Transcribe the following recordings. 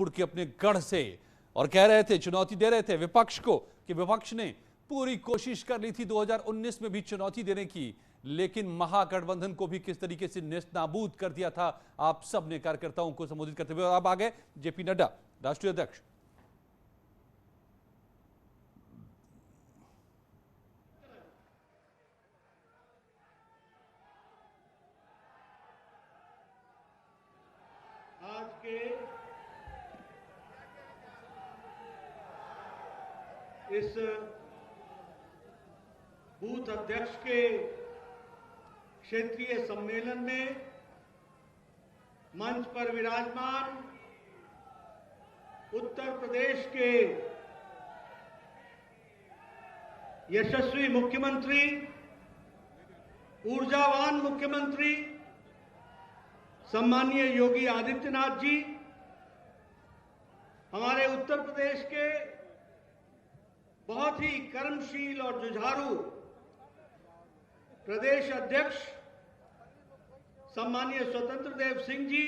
उड़ के अपने गढ़ से और कह रहे थे, चुनौती दे रहे थे विपक्ष को कि विपक्ष ने पूरी कोशिश कर ली थी 2019 में भी चुनौती देने की, लेकिन महागठबंधन को भी किस तरीके से नेस्तनाबूद कर दिया था आप सब ने कार्यकर्ताओं को संबोधित करते हुए। अब आगे जेपी नड्डा, राष्ट्रीय अध्यक्ष। आज के इस बूथ अध्यक्ष के क्षेत्रीय सम्मेलन में मंच पर विराजमान उत्तर प्रदेश के यशस्वी मुख्यमंत्री, ऊर्जावान मुख्यमंत्री सम्मानीय योगी आदित्यनाथ जी, हमारे उत्तर प्रदेश के बहुत ही कर्मशील और जुझारू प्रदेश अध्यक्ष सम्मानीय स्वतंत्र देव सिंह जी,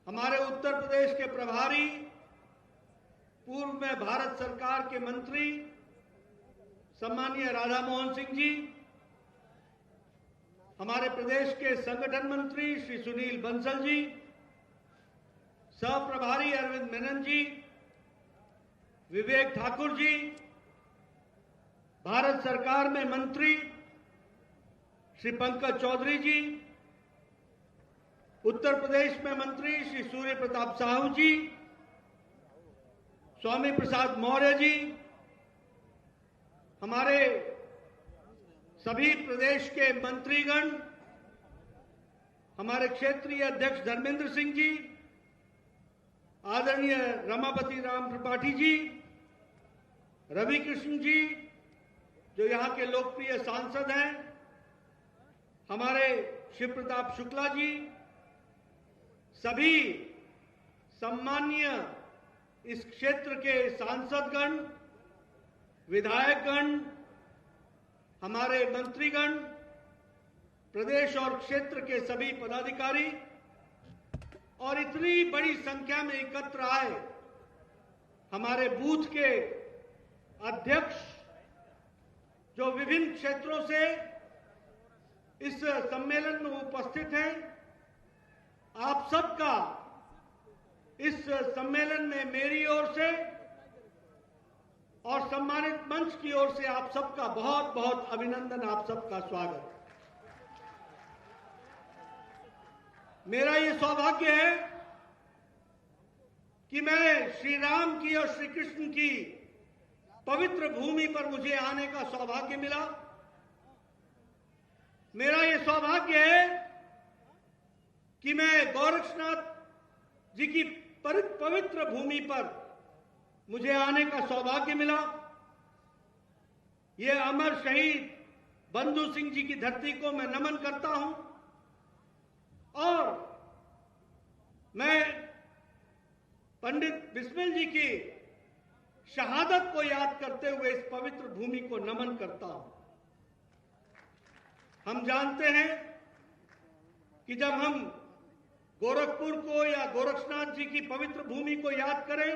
हमारे उत्तर प्रदेश के प्रभारी, पूर्व में भारत सरकार के मंत्री सम्मानीय राधा मोहन सिंह जी, हमारे प्रदेश के संगठन मंत्री श्री सुनील बंसल जी, सह प्रभारी अरविंद मेनन जी, विवेक ठाकुर जी, भारत सरकार में मंत्री श्री पंकज चौधरी जी, उत्तर प्रदेश में मंत्री श्री सूर्य प्रताप साहू जी, स्वामी प्रसाद मौर्य जी, हमारे सभी प्रदेश के मंत्रीगण, हमारे क्षेत्रीय अध्यक्ष धर्मेंद्र सिंह जी, आदरणीय रमापति राम त्रिपाठी जी, रवि कृष्ण जी जो यहाँ के लोकप्रिय सांसद हैं, हमारे शिव प्रताप शुक्ला जी, सभी सम्माननीय इस क्षेत्र के सांसदगण, विधायकगण, हमारे मंत्रीगण, प्रदेश और क्षेत्र के सभी पदाधिकारी और इतनी बड़ी संख्या में एकत्र आए हमारे बूथ के अध्यक्ष जो विभिन्न क्षेत्रों से इस सम्मेलन में उपस्थित हैं, आप सबका इस सम्मेलन में मेरी ओर से और सम्मानित मंच की ओर से आप सबका बहुत बहुत अभिनंदन, आप सबका स्वागत। मेरा ये सौभाग्य है कि मैं श्री राम की और श्री कृष्ण की पवित्र भूमि पर मुझे आने का सौभाग्य मिला। मेरा ये सौभाग्य है कि मैं गोरक्षनाथ जी की पवित्र भूमि पर मुझे आने का सौभाग्य मिला। ये अमर शहीद बंधु सिंह जी की धरती को मैं नमन करता हूं और मैं पंडित बिस्मिल जी की शहादत को याद करते हुए इस पवित्र भूमि को नमन करता हूं। हम जानते हैं कि जब हम गोरखपुर को या गोरक्षनाथ जी की पवित्र भूमि को याद करें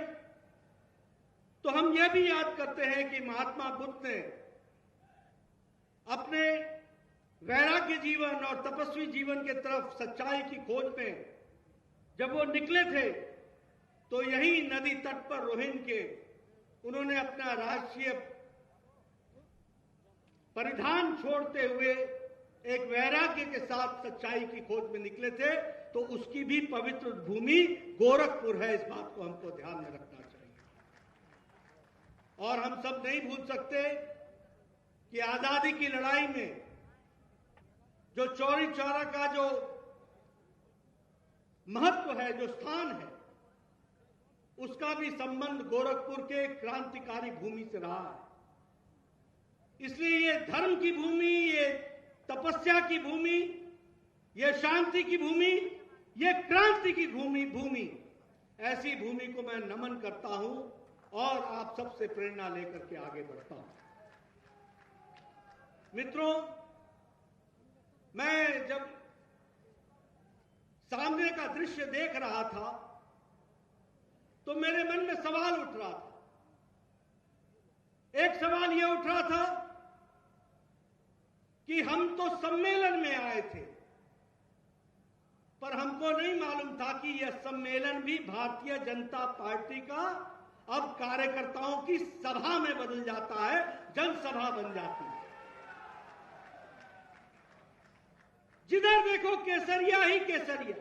तो हम यह भी याद करते हैं कि महात्मा बुद्ध ने अपने वैराग्य जीवन और तपस्वी जीवन के तरफ सच्चाई की खोज में जब वो निकले थे तो यही नदी तट पर रोहिन के उन्होंने अपना राष्ट्रीय परिधान छोड़ते हुए एक वैराग्य के साथ सच्चाई की खोज में निकले थे। तो उसकी भी पवित्र भूमि गोरखपुर है, इस बात को हमको ध्यान में रखना चाहिए। और हम सब नहीं भूल सकते कि आजादी की लड़ाई में जो चौरी चौरा का जो महत्व है, जो स्थान है, उसका भी संबंध गोरखपुर के क्रांतिकारी भूमि से रहा है। इसलिए ये धर्म की भूमि, ये तपस्या की भूमि, ये शांति की भूमि, ये क्रांति की भूमि, ऐसी भूमि को मैं नमन करता हूं और आप सबसे प्रेरणा लेकर के आगे बढ़ता हूं। मित्रों, मैं जब सामने का दृश्य देख रहा था तो मेरे मन में सवाल उठ रहा था। एक सवाल यह उठ रहा था कि हम तो सम्मेलन में आए थे, पर हमको नहीं मालूम था कि यह सम्मेलन भी भारतीय जनता पार्टी का अब कार्यकर्ताओं की सभा में बदल जाता है, जनसभा बन जाती है। जिधर देखो केसरिया ही केसरिया।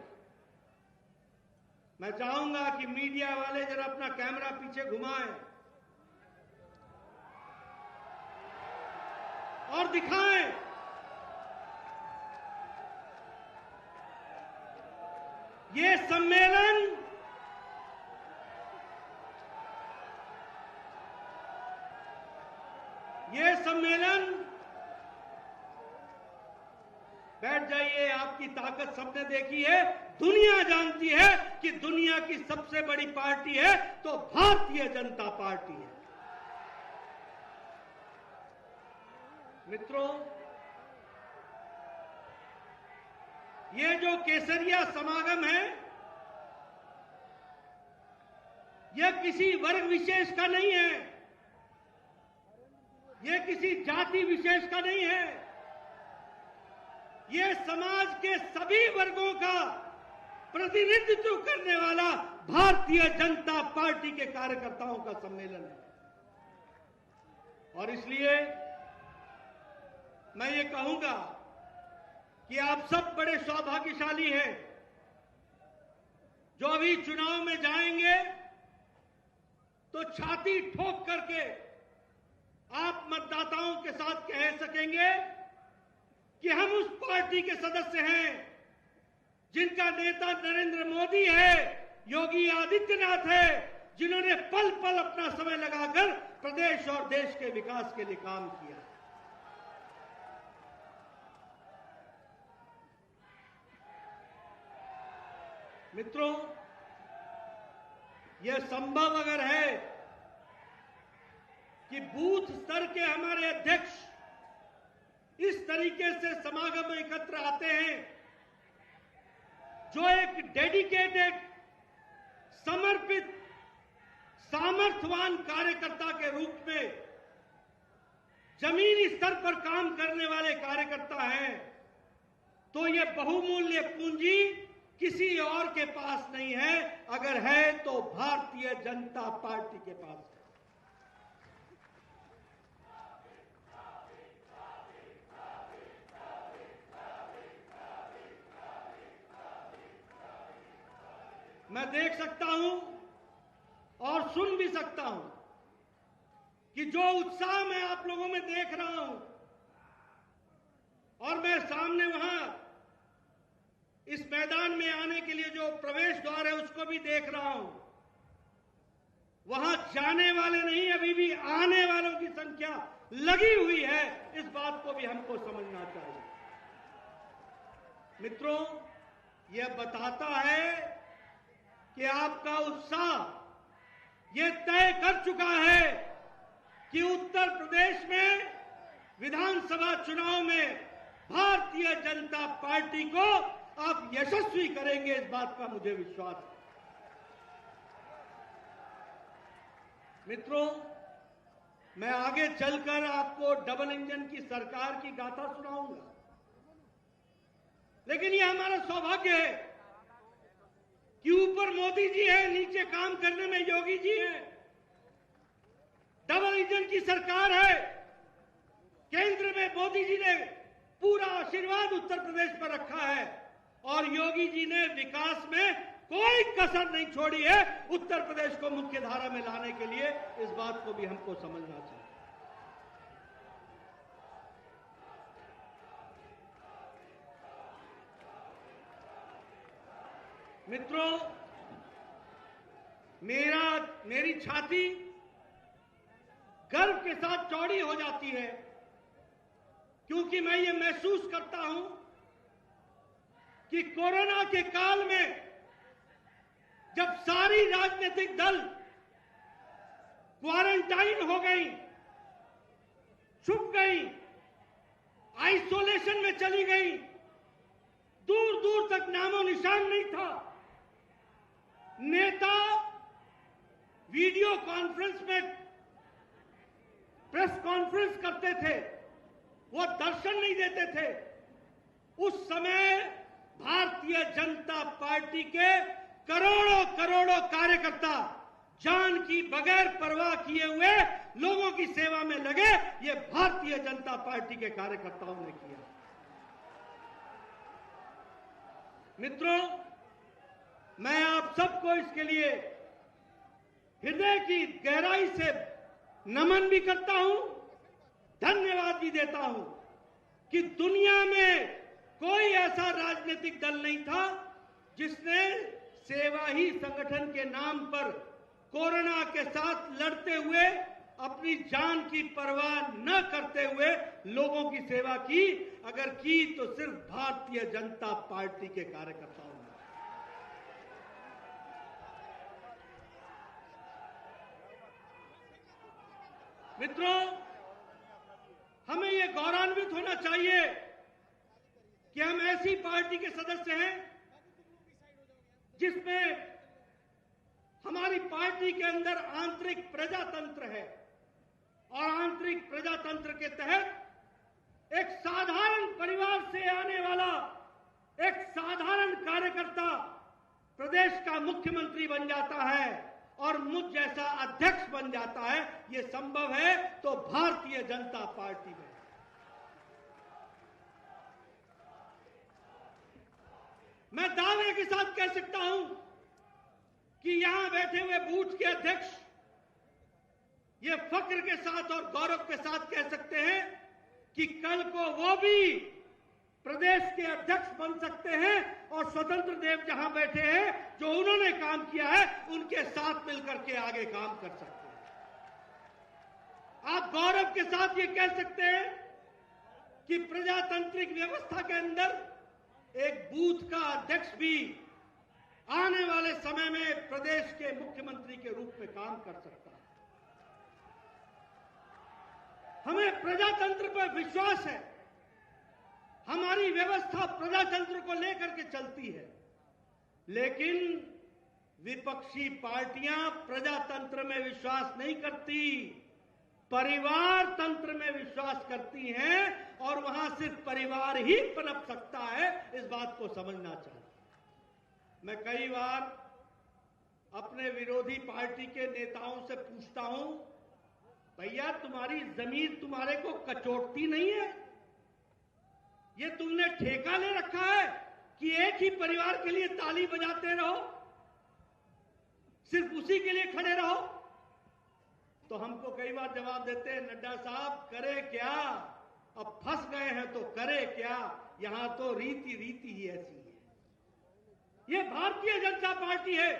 मैं चाहूंगा कि मीडिया वाले जरा अपना कैमरा पीछे घुमाएं और दिखाएं ये सम्मेलन बैठ जाइए, आपकी ताकत सबने देखी है। दुनिया जानती है कि दुनिया की सबसे बड़ी पार्टी है तो भारतीय जनता पार्टी है। मित्रों, ये जो केसरिया समागम है, यह किसी वर्ग विशेष का नहीं है, यह किसी जाति विशेष का नहीं है, यह समाज के सभी वर्गों का प्रतिनिधित्व करने वाला भारतीय जनता पार्टी के कार्यकर्ताओं का सम्मेलन है। और इसलिए मैं ये कहूंगा कि आप सब बड़े सौभाग्यशाली हैं जो अभी चुनाव में जाएंगे तो छाती ठोक करके आप मतदाताओं के साथ कह सकेंगे कि हम उस पार्टी के सदस्य हैं जिनका नेता नरेंद्र मोदी है, योगी आदित्यनाथ है, जिन्होंने पल पल अपना समय लगाकर प्रदेश और देश के विकास के लिए काम किया। मित्रों, यह संभव अगर है कि बूथ स्तर के हमारे अध्यक्ष इस तरीके से समागम में एकत्र आते हैं, जो एक डेडिकेटेड, समर्पित, सामर्थ्यवान कार्यकर्ता के रूप में जमीनी स्तर पर काम करने वाले कार्यकर्ता हैं, तो यह बहुमूल्य पूंजी किसी और के पास नहीं है। अगर है तो भारतीय जनता पार्टी के पास है। मैं देख सकता हूं और सुन भी सकता हूं कि जो उत्साह मैं आप लोगों में देख रहा हूं, और मैं सामने वहां इस मैदान में आने के लिए जो प्रवेश द्वार है उसको भी देख रहा हूं, वहां जाने वाले नहीं, अभी भी आने वालों की संख्या लगी हुई है। इस बात को भी हमको समझना चाहिए। मित्रों, यह बताता है कि आपका उत्साह यह तय कर चुका है कि उत्तर प्रदेश में विधानसभा चुनाव में भारतीय जनता पार्टी को आप यशस्वी करेंगे। इस बात का मुझे विश्वास है। मित्रों, मैं आगे चलकर आपको डबल इंजन की सरकार की गाथा सुनाऊंगा, लेकिन यह हमारा सौभाग्य है कि ऊपर मोदी जी है, नीचे काम करने में योगी जी है। डबल इंजन की सरकार है, केंद्र में मोदी जी ने पूरा आशीर्वाद उत्तर प्रदेश पर रखा है और योगी जी ने विकास में कोई कसर नहीं छोड़ी है उत्तर प्रदेश को मुख्य धारा में लाने के लिए। इस बात को भी हमको समझना चाहिए। मित्रों, मेरी छाती गर्व के साथ चौड़ी हो जाती है, क्योंकि मैं ये महसूस करता हूं कि कोरोना के काल में जब सारी राजनीतिक दल क्वारंटाइन हो गई, छुप गई, आइसोलेशन में चली गई, दूर दूर तक नामो निशान नहीं था, नेता वीडियो कॉन्फ्रेंस में प्रेस कॉन्फ्रेंस करते थे, वो दर्शन नहीं देते थे। उस समय भारतीय जनता पार्टी के करोड़ों करोड़ों कार्यकर्ता जान की बगैर परवाह किए हुए लोगों की सेवा में लगे। ये भारतीय जनता पार्टी के कार्यकर्ताओं ने किया। मित्रों, मैं आप सबको इसके लिए हृदय की गहराई से नमन भी करता हूं, धन्यवाद भी देता हूं कि दुनिया में कोई ऐसा राजनीतिक दल नहीं था जिसने सेवा ही संगठन के नाम पर कोरोना के साथ लड़ते हुए अपनी जान की परवाह न करते हुए लोगों की सेवा की। अगर की तो सिर्फ भारतीय जनता पार्टी के कार्यकर्ताओं ने। मित्रों, हमें यह गौरवान्वित होना चाहिए कि हम ऐसी पार्टी के सदस्य हैं जिसमें हमारी पार्टी के अंदर आंतरिक प्रजातंत्र है और आंतरिक प्रजातंत्र के तहत एक साधारण परिवार से आने वाला एक साधारण कार्यकर्ता प्रदेश का मुख्यमंत्री बन जाता है और मुझ जैसा अध्यक्ष बन जाता है। यह संभव है तो भारतीय जनता पार्टी में। मैं दावे के साथ कह सकता हूं कि यहां बैठे हुए बूथ के अध्यक्ष ये फक्र के साथ और गौरव के साथ कह सकते हैं कि कल को वो भी प्रदेश के अध्यक्ष बन सकते हैं और स्वतंत्र देव जहां बैठे हैं, जो उन्होंने काम किया है, उनके साथ मिलकर के आगे काम कर सकते हैं। आप गौरव के साथ ये कह सकते हैं कि प्रजातांत्रिक व्यवस्था के अंदर एक बूथ का अध्यक्ष भी आने वाले समय में प्रदेश के मुख्यमंत्री के रूप में काम कर सकता है। हमें प्रजातंत्र पर विश्वास है। हमारी व्यवस्था प्रजातंत्र को लेकर के चलती है, लेकिन विपक्षी पार्टियां प्रजातंत्र में विश्वास नहीं करती, परिवार तंत्र में विश्वास करती हैं और वहां सिर्फ परिवार ही पनप सकता है। इस बात को समझना चाहिए। मैं कई बार अपने विरोधी पार्टी के नेताओं से पूछता हूं, भैया तुम्हारी जमीन तुम्हारे को कचोटती नहीं है? ये तुमने ठेका ले रखा है कि एक ही परिवार के लिए ताली बजाते रहो, सिर्फ उसी के लिए खड़े रहो? तो हमको कई बार जवाब देते हैं, नड्डा साहब करे क्या, अब फंस गए हैं तो करे क्या, यहां तो रीति ही ऐसी है। ये भारतीय जनता पार्टी है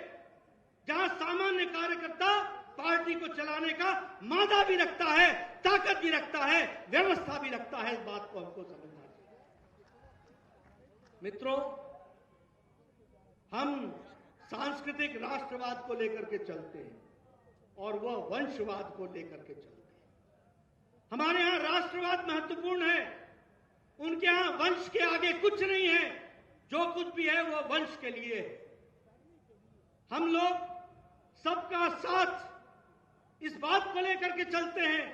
जहां सामान्य कार्यकर्ता पार्टी को चलाने का मादा भी रखता है, ताकत भी रखता है, व्यवस्था भी रखता है। इस बात को हमको समझना चाहिए। मित्रों, हम सांस्कृतिक राष्ट्रवाद को लेकर के चलते हैं और वह वंशवाद को लेकर के चलते हैं। हमारे यहां राष्ट्रवाद महत्वपूर्ण है, उनके यहां वंश के आगे कुछ नहीं है। जो कुछ भी है वो वंश के लिए है। हम लोग सबका साथ इस बात को लेकर के चलते हैं,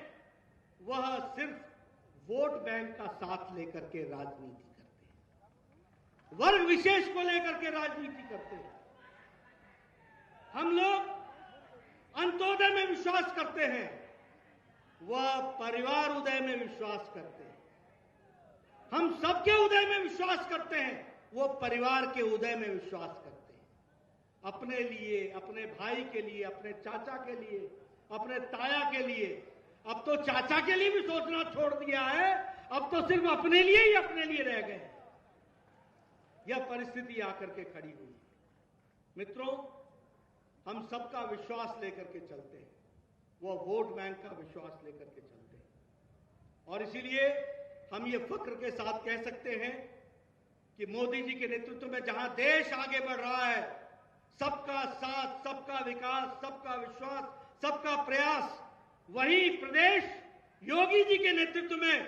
वह सिर्फ वोट बैंक का साथ लेकर के राजनीति करते हैं, वर्ग विशेष को लेकर के राजनीति करते हैं। हम लोग अंत्योदय में विश्वास करते हैं, वह परिवार उदय में विश्वास करते हैं। हम सबके उदय में विश्वास करते हैं, वो परिवार के उदय में विश्वास करते हैं। अपने लिए, अपने भाई के लिए, अपने चाचा के लिए, अपने ताया के लिए। अब तो चाचा के लिए भी सोचना छोड़ दिया है, अब तो सिर्फ अपने लिए ही अपने लिए रह गए। यह परिस्थिति आकर के खड़ी हुई। मित्रों, हम सबका विश्वास लेकर के चलते हैं, वो वोट बैंक का विश्वास लेकर के चलते हैं। और इसीलिए हम ये फक्र के साथ कह सकते हैं कि मोदी जी के नेतृत्व में जहां देश आगे बढ़ रहा है, सबका साथ, सबका विकास, सबका विश्वास, सबका प्रयास, वहीं प्रदेश योगी जी के नेतृत्व में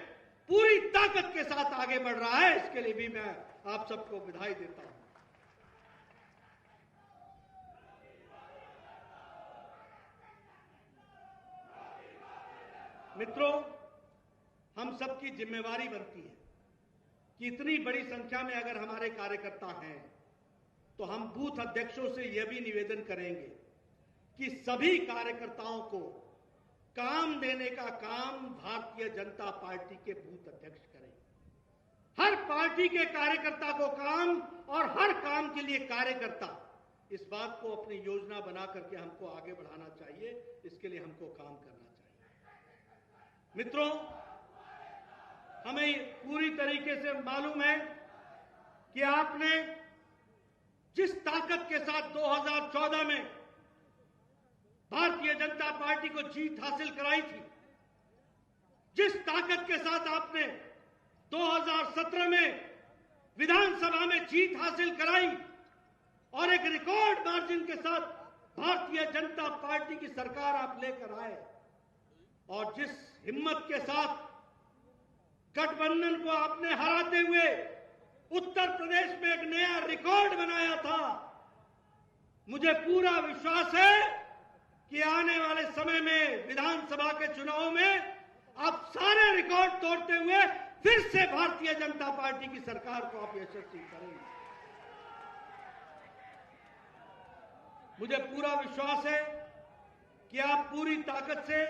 पूरी ताकत के साथ आगे बढ़ रहा है। इसके लिए भी मैं आप सबको बधाई देता हूं। मित्रों, हम सबकी जिम्मेवारी बनती है कि इतनी बड़ी संख्या में अगर हमारे कार्यकर्ता हैं तो हम बूथ अध्यक्षों से यह भी निवेदन करेंगे कि सभी कार्यकर्ताओं को काम देने का काम भारतीय जनता पार्टी के बूथ अध्यक्ष करें। हर पार्टी के कार्यकर्ता को काम और हर काम के लिए कार्यकर्ता, इस बात को अपनी योजना बना करके हमको आगे बढ़ाना चाहिए। इसके लिए हमको काम करना चाहिए। मित्रों, हमें पूरी तरीके से मालूम है कि आपने जिस ताकत के साथ 2014 में भारतीय जनता पार्टी को जीत हासिल कराई थी, जिस ताकत के साथ आपने 2017 में विधानसभा में जीत हासिल कराई और एक रिकॉर्ड मार्जिन के साथ भारतीय जनता पार्टी की सरकार आप लेकर आए, और जिस हिम्मत के साथ गठबंधन को आपने हराते हुए उत्तर प्रदेश में एक नया रिकॉर्ड बनाया था, मुझे पूरा विश्वास है कि आने वाले समय में विधानसभा के चुनाव में आप सारे रिकॉर्ड तोड़ते हुए फिर से भारतीय जनता पार्टी की सरकार को आप यशस्वी करेंगे। मुझे पूरा विश्वास है कि आप पूरी ताकत से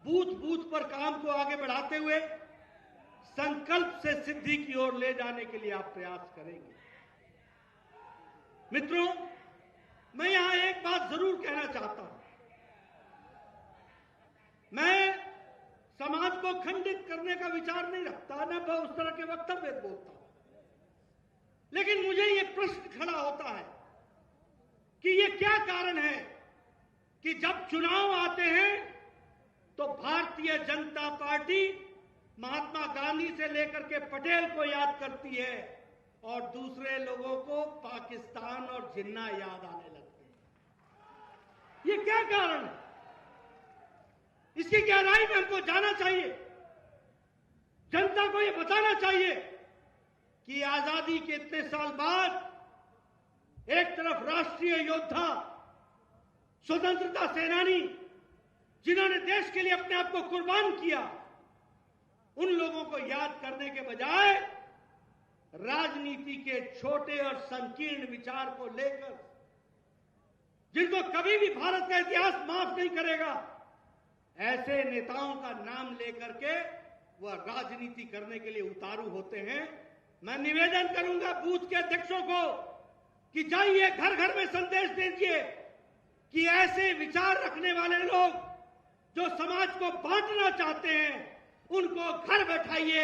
बूथ बूथ पर काम को आगे बढ़ाते हुए संकल्प से सिद्धि की ओर ले जाने के लिए आप प्रयास करेंगे। मित्रों, मैं यहां एक बात जरूर कहना चाहता हूं। मैं समाज को खंडित करने का विचार नहीं रखता, न मैं उस तरह के वक्तव्य बोलता हूं, लेकिन मुझे यह प्रश्न खड़ा होता है कि यह क्या कारण है कि जब चुनाव आते हैं तो भारतीय जनता पार्टी महात्मा गांधी से लेकर के पटेल को याद करती है और दूसरे लोगों को पाकिस्तान और जिन्ना याद आने लगते हैं। ये क्या कारण है? इसकी गहराई में हमको जाना चाहिए। जनता को ये बताना चाहिए कि आजादी के इतने साल बाद एक तरफ राष्ट्रीय योद्धा, स्वतंत्रता सेनानी, जिन्होंने देश के लिए अपने आप को कुर्बान किया, उन लोगों को याद करने के बजाय राजनीति के छोटे और संकीर्ण विचार को लेकर, जिनको कभी भी भारत का इतिहास माफ नहीं करेगा, ऐसे नेताओं का नाम लेकर के वह राजनीति करने के लिए उतारू होते हैं। मैं निवेदन करूंगा बूथ के अध्यक्षों को कि जाइए घर घर में संदेश दीजिए कि ऐसे विचार रखने वाले लोग जो समाज को बांटना चाहते हैं, उनको घर बैठाइए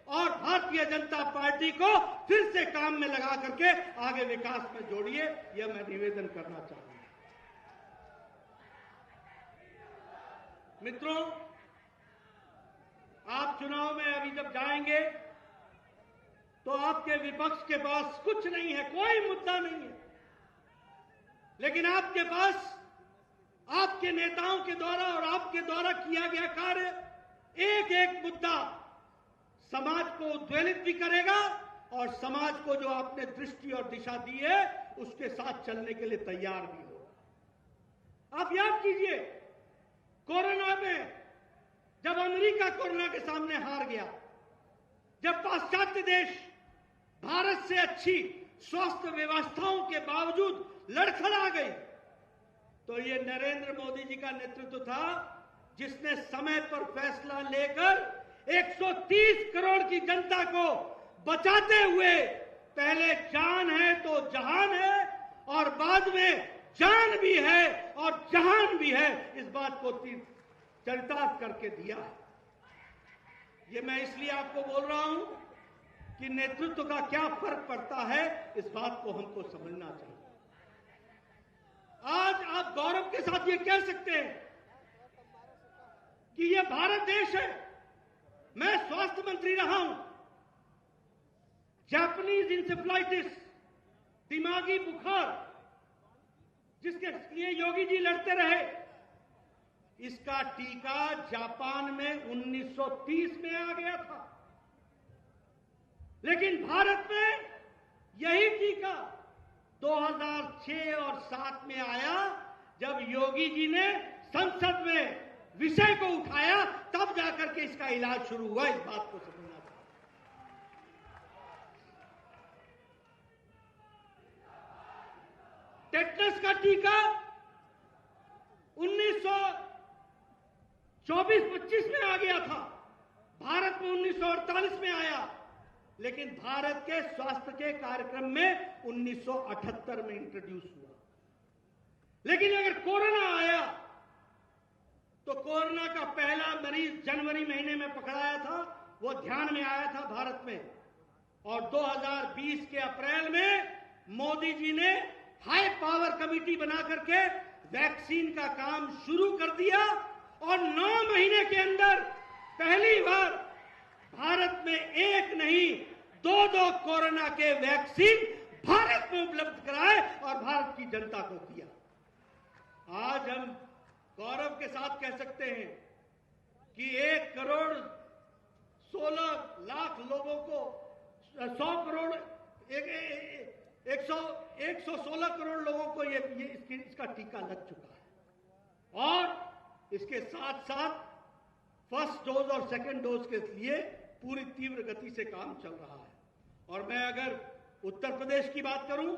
और भारतीय जनता पार्टी को फिर से काम में लगा करके आगे विकास में जोड़िए। यह मैं निवेदन करना चाहूंगा। मित्रों, आप चुनाव में अभी जब जाएंगे तो आपके विपक्ष के पास कुछ नहीं है, कोई मुद्दा नहीं है, लेकिन आपके पास आपके नेताओं के द्वारा और आपके द्वारा किया गया कार्य एक एक मुद्दा समाज को उद्वेलित भी करेगा और समाज को जो आपने दृष्टि और दिशा दी है उसके साथ चलने के लिए तैयार भी हो। आप याद कीजिए, कोरोना में जब अमेरिका कोरोना के सामने हार गया, जब पाश्चात्य देश भारत से अच्छी स्वास्थ्य व्यवस्थाओं के बावजूद लड़खड़ा गई, तो ये नरेंद्र मोदी जी का नेतृत्व था जिसने समय पर फैसला लेकर 130 करोड़ की जनता को बचाते हुए पहले जान है तो जहान है और बाद में जान भी है और जहान भी है, इस बात को चरितार्थ करके दिया है। ये मैं इसलिए आपको बोल रहा हूं कि नेतृत्व का क्या फर्क पड़ता है, इस बात को हमको समझना चाहिए। आज आप गौरव के साथ ये कह सकते हैं कि ये भारत देश है। मैं स्वास्थ्य मंत्री रहा हूं। जापानीज इंसेफ्लाइटिस, दिमागी बुखार, जिसके लिए योगी जी लड़ते रहे, इसका टीका जापान में 1930 में आ गया था, लेकिन भारत में यही टीका 2006 और 7 में आया, जब योगी जी ने संसद में विषय को उठाया, तब जाकर के इसका इलाज शुरू हुआ। इस बात को समझना चाहिए। टेटनस का टीका 1924-25 में आ गया था, भारत में 1948 में आया, लेकिन भारत के स्वास्थ्य के कार्यक्रम में 1978 में इंट्रोड्यूस हुआ। लेकिन अगर कोरोना आया तो कोरोना का पहला मरीज जनवरी महीने में पकड़ाया था, वो ध्यान में आया था भारत में, और 2020 के अप्रैल में मोदी जी ने हाई पावर कमेटी बना करके वैक्सीन का काम शुरू कर दिया, और 9 महीने के अंदर पहली बार भारत में एक नहीं 2 कोरोना के वैक्सीन भारत में उपलब्ध कराए और भारत की जनता को दिया। आज हम गौरव के साथ कह सकते हैं कि 1,16,00,000 लोगों को 116 करोड़ लोगों को इसका टीका लग चुका है, और इसके साथ साथ फर्स्ट डोज और सेकंड डोज के लिए पूरी तीव्र गति से काम चल रहा है। और मैं अगर उत्तर प्रदेश की बात करूं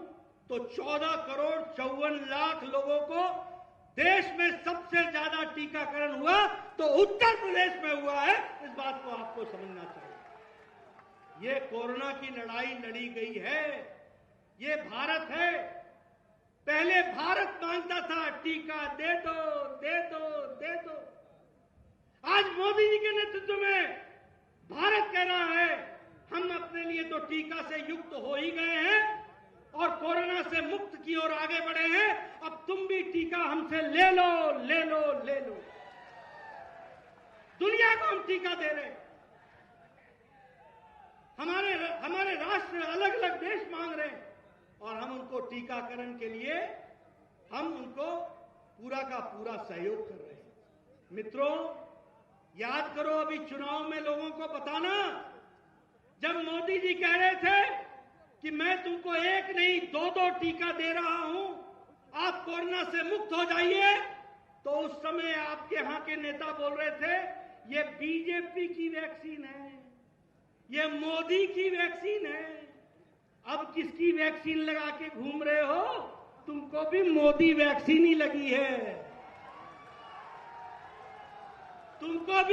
तो 14,54,00,000 लोगों को देश में सबसे ज्यादा टीकाकरण हुआ तो उत्तर प्रदेश में हुआ है। इस बात को आपको समझना चाहिए। ये कोरोना की लड़ाई लड़ी गई है, ये भारत है। पहले भारत मांगता था टीका दे दो दे दो दे दो, आज मोदी जी के नेतृत्व में भारत कह रहा है हम अपने लिए तो टीका से युक्त हो ही गए हैं और कोरोना से मुक्त की ओर आगे बढ़े हैं, अब तुम भी टीका हमसे ले लो ले लो ले लो। दुनिया को हम टीका दे रहे हैं, हमारे राष्ट्र अलग अलग देश मांग रहे हैं, और हम उनको टीकाकरण के लिए हम उनको पूरा का पूरा सहयोग कर रहे हैं। मित्रों, याद करो अभी चुनाव में लोगों को बताना, जब मोदी जी कह रहे थे कि मैं तुमको एक नहीं 2 टीका दे रहा हूं, आप कोरोना से मुक्त हो जाइए, तो उस समय आपके यहां के नेता बोल रहे थे ये बीजेपी की वैक्सीन है, ये मोदी की वैक्सीन है। अब किसकी वैक्सीन लगा के घूम रहे हो? तुमको भी मोदी वैक्सीन ही लगी है, तुमको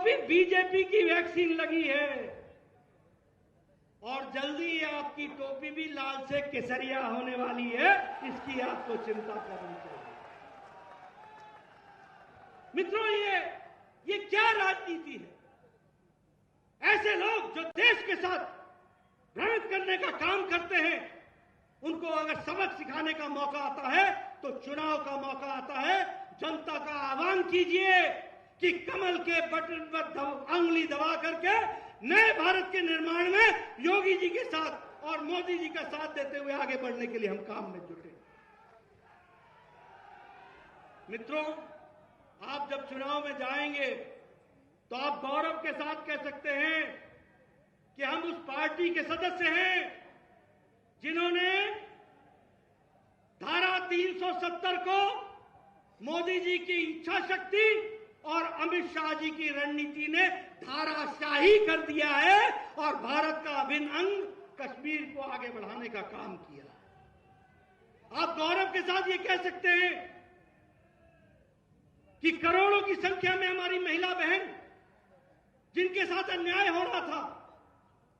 भी बीजेपी की वैक्सीन लगी है, और जल्दी आपकी टोपी भी लाल से केसरिया होने वाली है, इसकी आपको चिंता करनी चाहिए। मित्रों, ये क्या राजनीति है? ऐसे लोग जो देश के साथ भ्रमित करने का काम करते हैं, उनको अगर सबक सिखाने का मौका आता है तो चुनाव का मौका आता है। जनता का आह्वान कीजिए कि कमल के बटन पर अंगुली दबा करके नए भारत के निर्माण में योगी जी के साथ और मोदी जी का साथ देते हुए आगे बढ़ने के लिए हम काम में जुटे। मित्रों, आप जब चुनाव में जाएंगे तो आप गौरव के साथ कह सकते हैं कि हम उस पार्टी के सदस्य हैं जिन्होंने धारा 370 को मोदी जी की इच्छा शक्ति और अमित शाह जी की रणनीति ने धाराशाही कर दिया है और भारत का अभिन्न अंग कश्मीर को आगे बढ़ाने का काम किया। आप गौरव के साथ ये कह सकते हैं कि करोड़ों की संख्या में हमारी महिला बहन जिनके साथ अन्याय हो रहा था,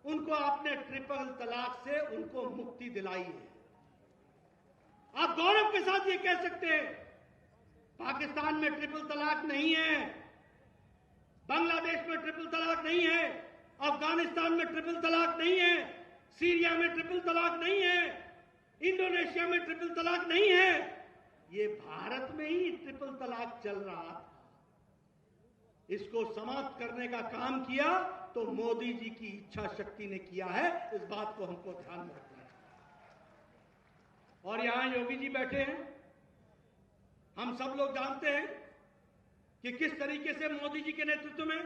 उनको आपने ट्रिपल तलाक से उनको मुक्ति दिलाई है। आप गौरव के साथ ये कह सकते हैं पाकिस्तान में ट्रिपल तलाक नहीं है, बांग्लादेश में ट्रिपल तलाक नहीं है, अफगानिस्तान में ट्रिपल तलाक नहीं है, सीरिया में ट्रिपल तलाक नहीं है, इंडोनेशिया में ट्रिपल तलाक नहीं है। ये भारत में ही ट्रिपल तलाक चल रहा था। इसको समाप्त करने का काम किया तो मोदी जी की इच्छा शक्ति ने किया है। इस बात को हमको ध्यान में रखना है। और यहां योगी जी बैठे हैं, हम सब लोग जानते हैं कि किस तरीके से मोदी जी के नेतृत्व में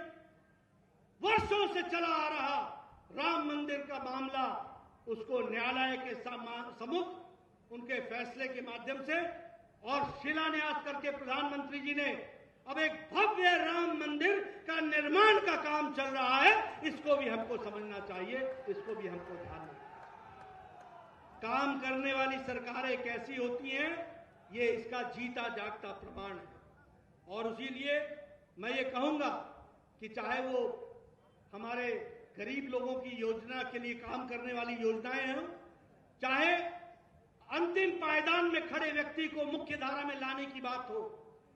वर्षों से चला आ रहा राम मंदिर का मामला, उसको न्यायालय के सम्मुख उनके फैसले के माध्यम से और शिलान्यास करके प्रधानमंत्री जी ने अब एक भव्य राम मंदिर का निर्माण का काम चल रहा है। इसको भी हमको समझना चाहिए, इसको भी हमको ध्यान रखना चाहिए। काम करने वाली सरकारें कैसी होती हैं, ये इसका जीता जागता प्रमाण है। और इसीलिए मैं ये कहूंगा कि चाहे वो हमारे गरीब लोगों की योजना के लिए काम करने वाली योजनाएं हों, चाहे अंतिम पायदान में खड़े व्यक्ति को मुख्य धारा में लाने की बात हो,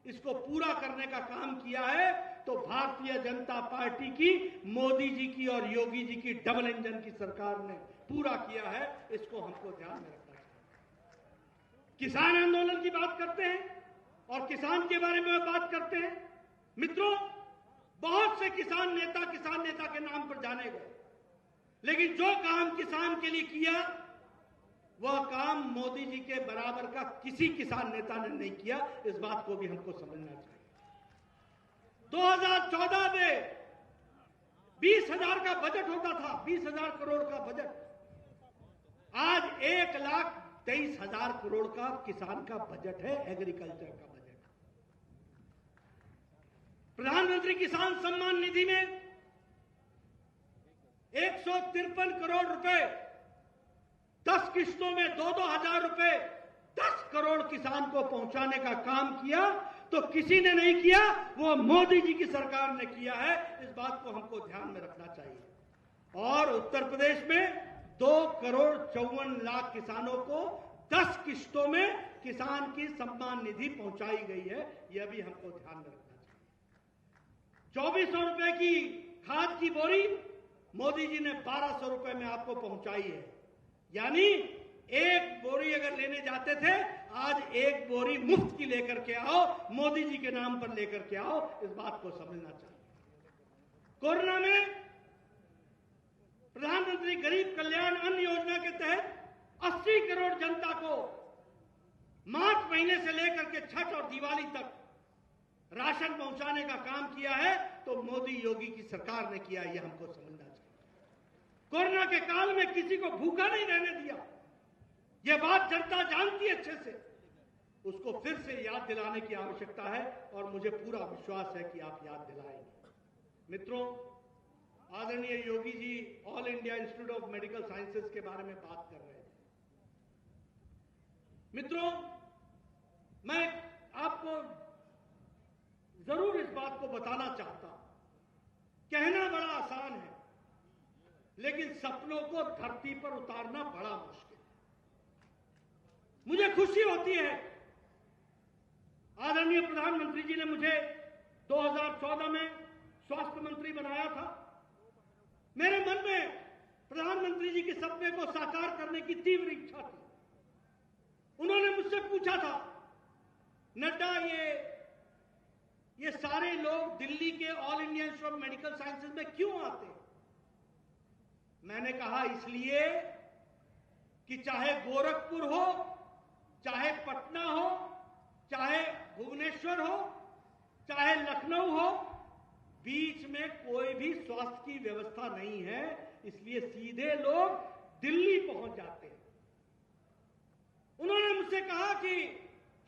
इसको पूरा करने का काम किया है तो भारतीय जनता पार्टी की, मोदी जी की और योगी जी की डबल इंजन की सरकार ने पूरा किया है। इसको हमको ध्यान में रखना चाहिए। किसान आंदोलन की बात करते हैं और किसान के बारे में बात करते हैं। मित्रों, बहुत से किसान नेता के नाम पर जाने गए, लेकिन जो काम किसान के लिए किया वह काम मोदी जी के बराबर का किसी किसान नेता ने नहीं किया। इस बात को भी हमको समझना चाहिए। 2014 में 20,000 का बजट होता था, 20,000 करोड़ का बजट। आज 1,23,000 करोड़ का किसान का बजट है, एग्रीकल्चर का बजट। प्रधानमंत्री किसान सम्मान निधि में 153 करोड़ रुपए 10 किश्तों में 2-2 हजार रुपए 10 करोड़ किसान को पहुंचाने का काम किया तो किसी ने नहीं किया, वो मोदी जी की सरकार ने किया है। इस बात को हमको ध्यान में रखना चाहिए। और उत्तर प्रदेश में 2,54,00,000 किसानों को 10 किश्तों में किसान की सम्मान निधि पहुंचाई गई है। यह भी हमको ध्यान में रखना चाहिए। 2,400 रुपए की खाद की बोरी मोदी जी ने 1,200 रुपए में आपको पहुंचाई है। यानी एक बोरी अगर लेने जाते थे, आज एक बोरी मुफ्त की लेकर के आओ, मोदी जी के नाम पर लेकर के आओ। इस बात को समझना चाहिए। कोरोना में प्रधानमंत्री गरीब कल्याण अन्न योजना के तहत 80 करोड़ जनता को मार्च महीने से लेकर के छठ और दिवाली तक राशन पहुंचाने का काम किया है तो मोदी योगी की सरकार ने किया है। यह हमको समझना चाहिए। कोरोना के काल में किसी को भूखा नहीं रहने दिया, यह बात जनता जानती है अच्छे से। उसको फिर से याद दिलाने की आवश्यकता है और मुझे पूरा विश्वास है कि आप याद दिलाएंगे। मित्रों, आदरणीय Yogi ji All India Institute of Medical Sciences के बारे में बात कर रहे थे। मित्रों, मैं आपको जरूर इस बात को बताना चाहता हूं। कहना बड़ा आसान है, लेकिन सपनों को धरती पर उतारना बड़ा मुश्किल है। मुझे खुशी होती है, आदरणीय प्रधानमंत्री जी ने मुझे 2014 में स्वास्थ्य मंत्री बनाया था। मेरे मन में प्रधानमंत्री जी के सपने को साकार करने की तीव्र इच्छा थी। उन्होंने मुझसे पूछा था, नड्डा, ये सारे लोग दिल्ली के all India Institute of Medical sciences में क्यों आते हैं? मैंने कहा, इसलिए कि चाहे गोरखपुर हो, चाहे पटना हो, चाहे भुवनेश्वर हो, चाहे लखनऊ हो, बीच में कोई भी स्वास्थ्य की व्यवस्था नहीं है, इसलिए सीधे लोग दिल्ली पहुंच जाते हैं। उन्होंने मुझसे कहा कि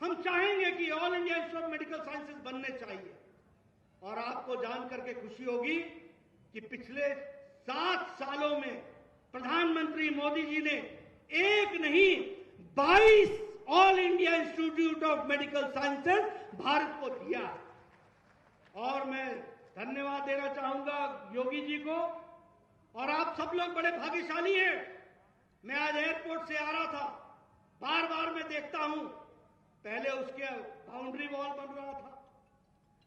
हम चाहेंगे कि all India Institute of Medical sciences बनने चाहिए। और आपको जानकर के खुशी होगी कि पिछले 7 सालों में प्रधानमंत्री मोदी जी ने एक नहीं 22 all India Institute of Medical sciences Bharat को दिया। और मैं धन्यवाद देना चाहूंगा योगी जी को। और आप सब लोग बड़े भाग्यशाली हैं। मैं आज एयरपोर्ट से आ रहा था, बार बार मैं देखता हूं, पहले उसके बाउंड्री वॉल बन रहा था,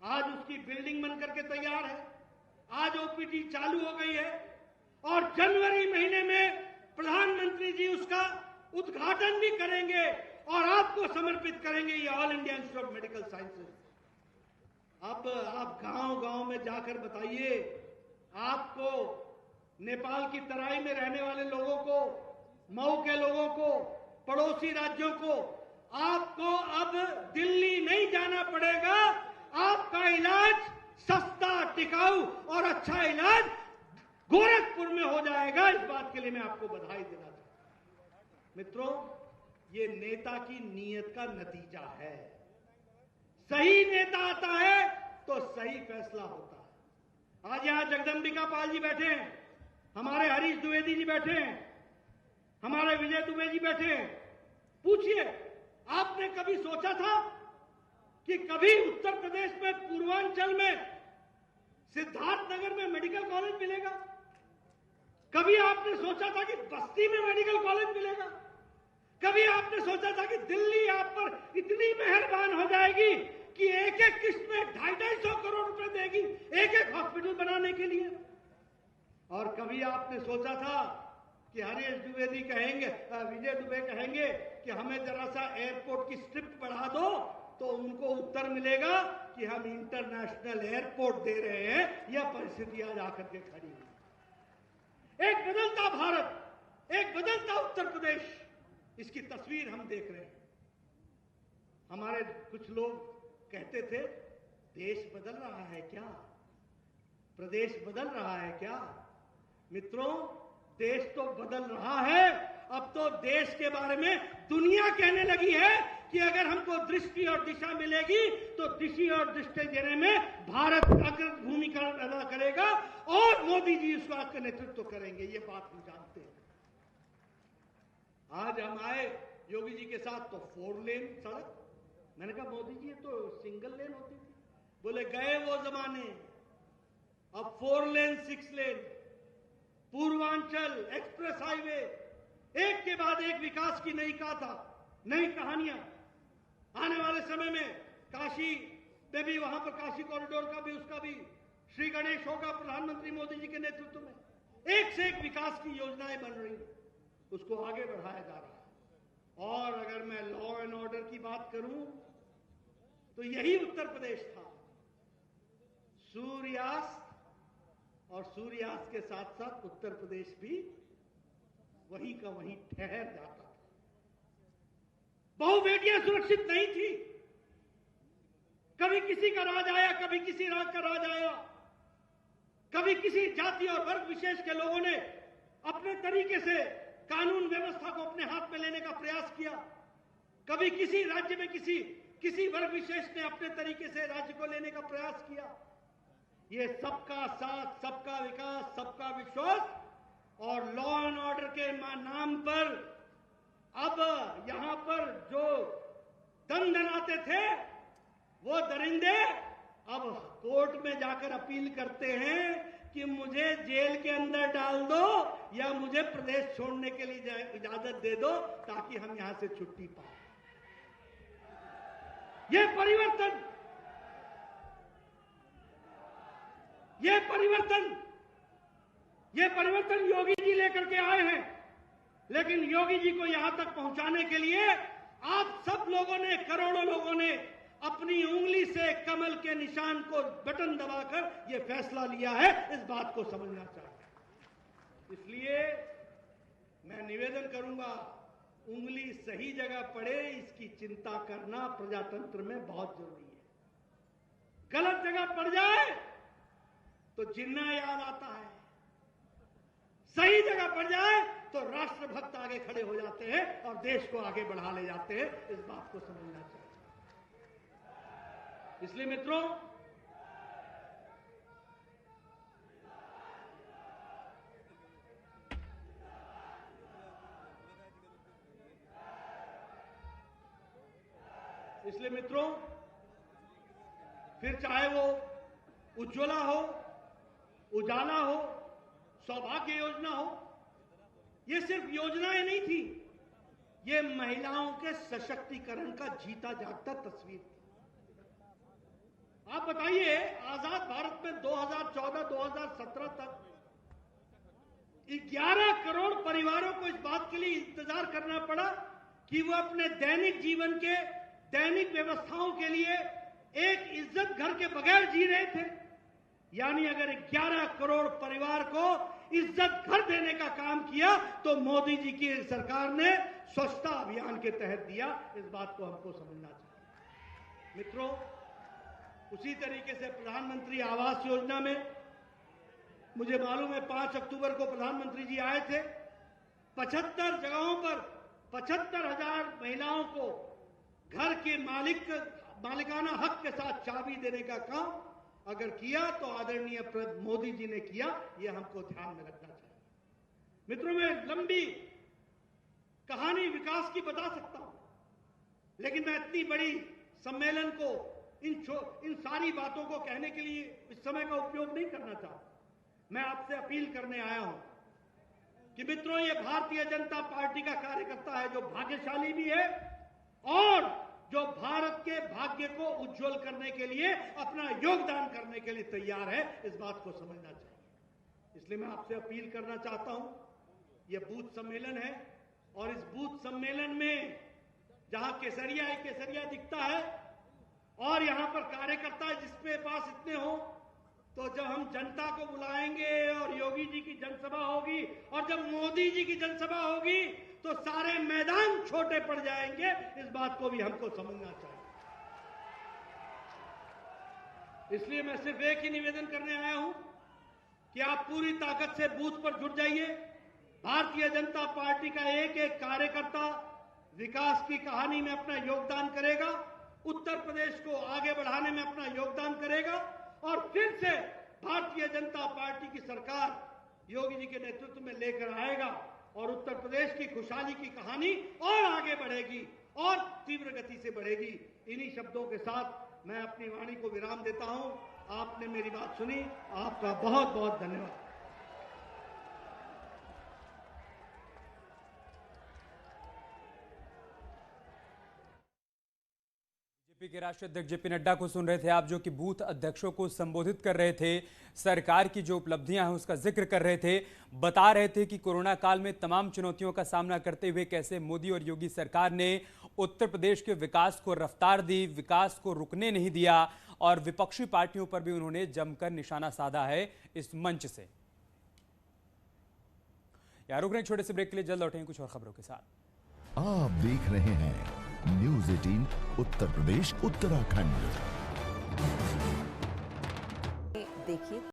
आज उसकी बिल्डिंग बन करके तैयार है, आज ओपीडी चालू हो गई है और जनवरी महीने में प्रधानमंत्री जी उसका उद्घाटन भी करेंगे और आपको समर्पित करेंगे ये all India Institute of Medical sciences. अब आप गांव-गांव में जाकर बताइए, आपको नेपाल की तराई में रहने वाले लोगों को, मऊ के लोगों को, पड़ोसी राज्यों को, आपको अब दिल्ली नहीं जाना पड़ेगा। आपका इलाज सस्ता, टिकाऊ और अच्छा इलाज गोरखपुर में हो जाएगा। इस बात के लिए मैं आपको बधाई देना चाहता हूं। मित्रों, ये नेता की नीयत का नतीजा है। सही नेता आता है तो सही फैसला होता है। आज यहां जगदंबिका पाल जी बैठे हैं, हमारे हरीश द्विवेदी जी बैठे हैं, हमारे विजय दुबे जी बैठे हैं। पूछिए, आपने कभी सोचा था कि कभी उत्तर प्रदेश में पूर्वांचल में सिद्धार्थनगर में मेडिकल कॉलेज मिलेगा? कभी आपने सोचा था कि बस्ती में मेडिकल कॉलेज मिलेगा? कभी आपने सोचा था कि दिल्ली आप पर इतनी मेहरबान हो जाएगी कि एक एक किस्त में 250-250 करोड़ रुपए देगी एक एक हॉस्पिटल बनाने के लिए? और कभी आपने सोचा था कि हरीश द्विवेदी कहेंगे, विजय दुबे कहेंगे कि हमें जरा सा एयरपोर्ट की स्ट्रिप बढ़ा दो, तो उनको उत्तर मिलेगा कि हम इंटरनेशनल एयरपोर्ट दे रहे हैं? यह परिस्थिति आज आकर के खड़ी हुई। एक बदलता भारत, एक बदलता उत्तर प्रदेश, इसकी तस्वीर हम देख रहे हैं। हमारे कुछ लोग कहते थे, देश बदल रहा है क्या, प्रदेश बदल रहा है क्या? मित्रों, देश तो बदल रहा है। अब तो देश के बारे में दुनिया कहने लगी है कि अगर हमको दृष्टि और दिशा मिलेगी तो दिशा और दृष्टि देने में भारत अग्रणी भूमिका अदा करेगा और मोदी जी इस बात का नेतृत्व करेंगे। ये बात हम जानते हैं। आज हम आए योगी जी के साथ तो 4 लेन सड़क, मैंने कहा मोदी जी ये तो सिंगल लेन होती थी। बोले गए वो जमाने, अब 4 लेन 6 लेन, पूर्वांचल एक्सप्रेस हाईवे, एक के बाद एक विकास की नई गाथा, नई कहानियां। आने वाले समय में काशी में भी, वहां पर काशी कॉरिडोर का भी, उसका भी श्री गणेश होगा प्रधानमंत्री मोदी जी के नेतृत्व में। एक से एक विकास की योजनाएं बन रही, उसको आगे बढ़ाया जा रहा है। और अगर मैं लॉ एंड ऑर्डर की बात करूं तो यही उत्तर प्रदेश था। सूर्यास्त और सूर्यास्त के साथ साथ उत्तर प्रदेश भी वहीं का वहीं ठहर जाता था। बहु बेटियां सुरक्षित नहीं थी। कभी किसी का राज आया, कभी किसी राज का राज आया, कभी किसी जाति और वर्ग विशेष के लोगों ने अपने तरीके से कानून व्यवस्था को अपने हाथ में लेने का प्रयास किया। कभी किसी राज्य में किसी वर्ग विशेष ने अपने तरीके से राज्य को लेने का प्रयास किया। ये सबका साथ, सबका विकास, सबका विश्वास और लॉ एंड ऑर्डर के नाम पर अब यहां पर जो दंडनाते थे वो दरिंदे अब कोर्ट में जाकर अपील करते हैं कि मुझे जेल के अंदर डाल दो या मुझे प्रदेश छोड़ने के लिए इजाजत दे दो ताकि हम यहां से छुट्टी पाए। ये परिवर्तन योगी जी लेकर के आए हैं। लेकिन योगी जी को यहां तक पहुंचाने के लिए आप सब लोगों ने, करोड़ों लोगों ने अपनी उंगली से कमल के निशान को बटन दबाकर यह फैसला लिया है। इस बात को समझना चाहिए। इसलिए मैं निवेदन करूंगा, उंगली सही जगह पड़े इसकी चिंता करना प्रजातंत्र में बहुत जरूरी है। गलत जगह पड़ जाए तो जिन्ना याद आता है, सही जगह पड़ जाए तो राष्ट्रभक्त आगे खड़े हो जाते हैं और देश को आगे बढ़ा ले जाते हैं। इस बात को समझना चाहिए। इसलिए मित्रों, फिर चाहे वो उज्ज्वला हो, उजाला हो, सौभाग्य योजना हो, ये सिर्फ योजनाएं नहीं थी, ये महिलाओं के सशक्तिकरण का जीता जागता तस्वीर थी। आप बताइए, आजाद भारत में 2014-2017 तक 11 करोड़ परिवारों को इस बात के लिए इंतजार करना पड़ा कि वो अपने दैनिक जीवन के दैनिक व्यवस्थाओं के लिए एक इज्जत घर के बगैर जी रहे थे। यानी अगर 11 करोड़ परिवार को इज्जत घर देने का काम किया तो मोदी जी की सरकार ने स्वच्छता अभियान के तहत दिया। इस बात को हमको समझना चाहिए। मित्रों, उसी तरीके से प्रधानमंत्री आवास योजना में मुझे मालूम है 5 अक्टूबर को प्रधानमंत्री जी आए थे। 75 जगहों पर 75,000 महिलाओं को घर के मालिकाना हक के साथ चाबी देने का काम अगर किया तो आदरणीय मोदी जी ने किया, यह हमको ध्यान में रखना चाहिए। मित्रों, मैं लंबी कहानी विकास की बता सकता हूं, लेकिन मैं इतनी बड़ी सम्मेलन को इन सारी बातों को कहने के लिए इस समय का उपयोग नहीं करना चाहता। मैं आपसे अपील करने आया हूं कि मित्रों, ये भारतीय जनता पार्टी का कार्यकर्ता है जो भाग्यशाली भी है और जो भारत के भाग्य को उज्जवल करने के लिए अपना योगदान करने के लिए तैयार है। इस बात को समझना चाहिए। इसलिए मैं आपसे अपील करना चाहता हूं, यह बूथ सम्मेलन है और इस बूथ सम्मेलन में जहां केसरिया दिखता है और यहां पर कार्यकर्ता जिसके पास इतने हो, तो जब हम जनता को बुलाएंगे और योगी जी की जनसभा होगी और जब मोदी जी की जनसभा होगी तो सारे मैदान छोटे पड़ जाएंगे। इस बात को भी हमको समझना चाहिए। इसलिए मैं सिर्फ एक ही निवेदन करने आया हूं कि आप पूरी ताकत से बूथ पर जुट जाइए। भारतीय जनता पार्टी का एक एक कार्यकर्ता विकास की कहानी में अपना योगदान करेगा, उत्तर प्रदेश को आगे बढ़ाने में अपना योगदान करेगा और फिर से भारतीय जनता पार्टी की सरकार योगी जी के नेतृत्व में लेकर आएगा और उत्तर प्रदेश की खुशहाली की कहानी और आगे बढ़ेगी और तीव्र गति से बढ़ेगी। इन्हीं शब्दों के साथ मैं अपनी वाणी को विराम देता हूं। आपने मेरी बात सुनी, आपका बहुत बहुत धन्यवाद। बीजेपी के राष्ट्रीय अध्यक्ष जेपी नड्डा को सुन रहे थे आप, जो कि बूथ अध्यक्षों को संबोधित कर रहे थे, सरकार की जो उपलब्धियां हैं उसका जिक्र कर रहे थे, बता रहे थे कि कोरोना काल में तमाम चुनौतियों का सामना करते हुए कैसे मोदी और योगी सरकार ने उत्तर प्रदेश के विकास को रफ्तार दी, विकास को रुकने नहीं दिया और विपक्षी पार्टियों पर भी उन्होंने जमकर निशाना साधा है इस मंच से। यार रुक रहे हैं छोटे से ब्रेक के लिए, जल्द लौटेंगे कुछ और खबरों के साथ। आप देख रहे हैं न्यूज़ 18 उत्तर प्रदेश उत्तराखंड। देखिए